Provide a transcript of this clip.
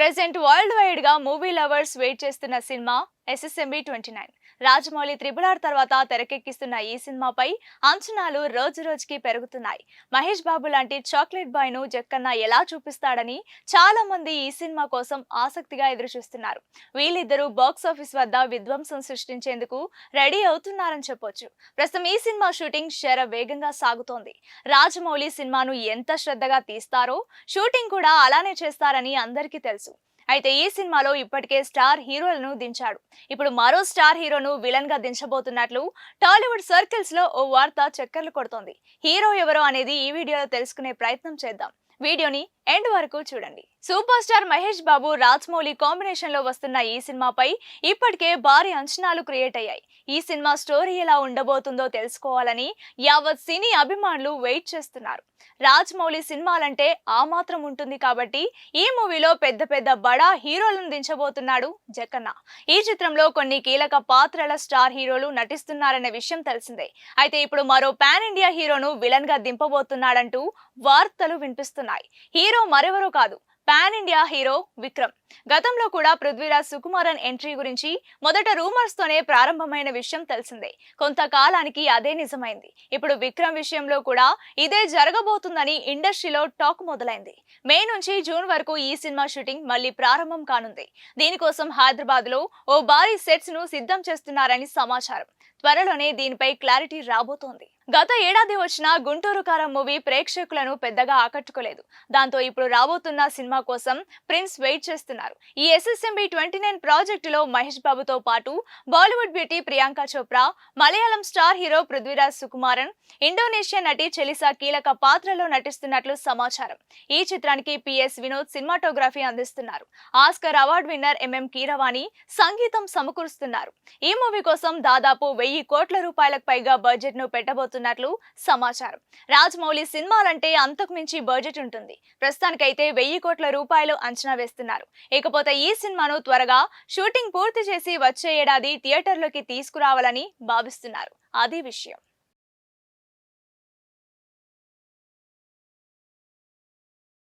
Present world wide గా movie lovers wait చేస్తున్న cinema SSMB 29. Rajamouli triple తర్వాత తెరకెక్కిస్తున్న ఈ సినిమాపై అంచనాలు రోజు రోజుకి పెరుగుతున్నాయి. మహేష్ బాబు లాంటి చాక్లెట్ బాయ్ ను జక్కన్న ఎలా చూపిస్తాడని చాలా మంది ఈ సినిమా కోసం ఆసక్తిగా ఎదురుచూస్తున్నారు. వీళ్ళిద్దరూ బాక్స్ ఆఫీస్ వద్ద విధ్వంసం సృష్టించేందుకు రెడీ అవుతున్నారని చెప్పొచ్చు. ప్రస్తుతం ఈ సినిమా షూటింగ్ శర వేగంగా సాగుతోంది. రాజమౌళి సినిమాను ఎంత శ్రద్ధగా తీస్తారో షూటింగ్ కూడా అలానే చేస్తారని అందరికీ తెలుసు. అయితే ఈ సినిమాలో ఇప్పటికే స్టార్ హీరోలను దించాడు. ఇప్పుడు మరో స్టార్ హీరోను విలన్ గా దించబోతున్నట్లు టాలీవుడ్ సర్కిల్స్ లో ఓ వార్త చక్కర్లు కొడుతోంది. హీరో ఎవరో అనేది ఈ వీడియోలో తెలుసుకునే ప్రయత్నం చేద్దాం. వీడియోని ఎండ్ వరకు చూడండి. Super star Mahesh Babu Rajamouli combination లో వస్తున్న ఈ సినిమాపై ఇప్పటికే భారీ అంచనాలు క్రియేట్ అయ్యాయి. ఈ సినిమా స్టోరీ ఎలా ఉండబోతుందో తెలుసుకోవాలని యావత్ సినీ అభిమానులు వెయిట్ చేస్తున్నారు. రాజమౌళి సినిమాలంటే ఆ మాత్రం ఉంటుంది కాబట్టి ఈ మూవీలో పెద్ద పెద్ద బడా హీరోలను దించబోతున్నాడు జక్కన్న. ఈ చిత్రంలో కొన్ని కీలక పాత్రల స్టార్ హీరోలు నటిస్తున్నారనే విషయం తెలిసిందే. అయితే ఇప్పుడు మరో పాన్ ఇండియా హీరోను విలన్ గా దింపబోతున్నాడంటూ వార్తలు వినిపిస్తున్నాయి. హీరో మరెవరో కాదు, పాన్ ఇండియా హీరో విక్రమ్. గతంలో కూడా పృథ్వీరాజ్ సుకుమారన్ ఎంట్రీ గురించి మొదట రూమర్స్ తోనే ప్రారంభమైన విషయం తెలిసిందే. కొంతకాలానికి అదే నిజమైంది. ఇప్పుడు విక్రమ్ విషయంలో కూడా ఇదే జరగబోతుందని ఇండస్ట్రీలో టాక్ మొదలైంది. మే నుంచి జూన్ వరకు ఈ సినిమా షూటింగ్ మళ్ళీ ప్రారంభం కానుంది. దీనికోసం హైదరాబాద్ లో ఓ భారీ సెట్స్ ను సిద్ధం చేస్తున్నారని సమాచారం. త్వరలోనే దీనిపై క్లారిటీ రాబోతోంది. గత ఏడాది వచ్చిన గుంటూరు కారం మూవీ ప్రేక్షకులను పెద్దగా ఆకట్టుకోలేదు. దాంతో ఇప్పుడు రాబోతున్న సినిమా కోసం ప్రిన్స్ వెయిట్ చేస్తున్నారు. ఈ ఎస్ఎస్ఎంబి 29 ప్రాజెక్టులో మహేష్ బాబుతో పాటు Bollywood beauty Priyanka Chopra, Malayalam star hero Prithviraj Sukumaran, Indonesia నటి చెలిసా కీలక పాత్రలో నటిస్తున్నట్లు సమాచారం. ఈ చిత్రానికి పిఎస్ వినోద్ సినిమాటోగ్రఫీ అందిస్తున్నారు. Oscar award winner MM Keeravani సంగీతం సమకూరుస్తున్నారు. ఈ మూవీ కోసం దాదాపు 1000 కోట్ల రూపాయలకు పైగా బడ్జెట్ ను పెట్టబోతున్నట్లు సమాచారం. రాజమౌళి సినిమాలంటే అంతకు మించి బడ్జెట్ ఉంటుంది. ప్రస్తుతానికైతే 1000 కోట్ల రూపాయలు అంచనా వేస్తున్నారు. ఇకపోతే ఈ సినిమాను త్వరగా షూటింగ్ పూర్తి చేసి వచ్చే ఏడాది థియేటర్లోకి తీసుకురావాలని భావిస్తున్నారు. అది విషయం.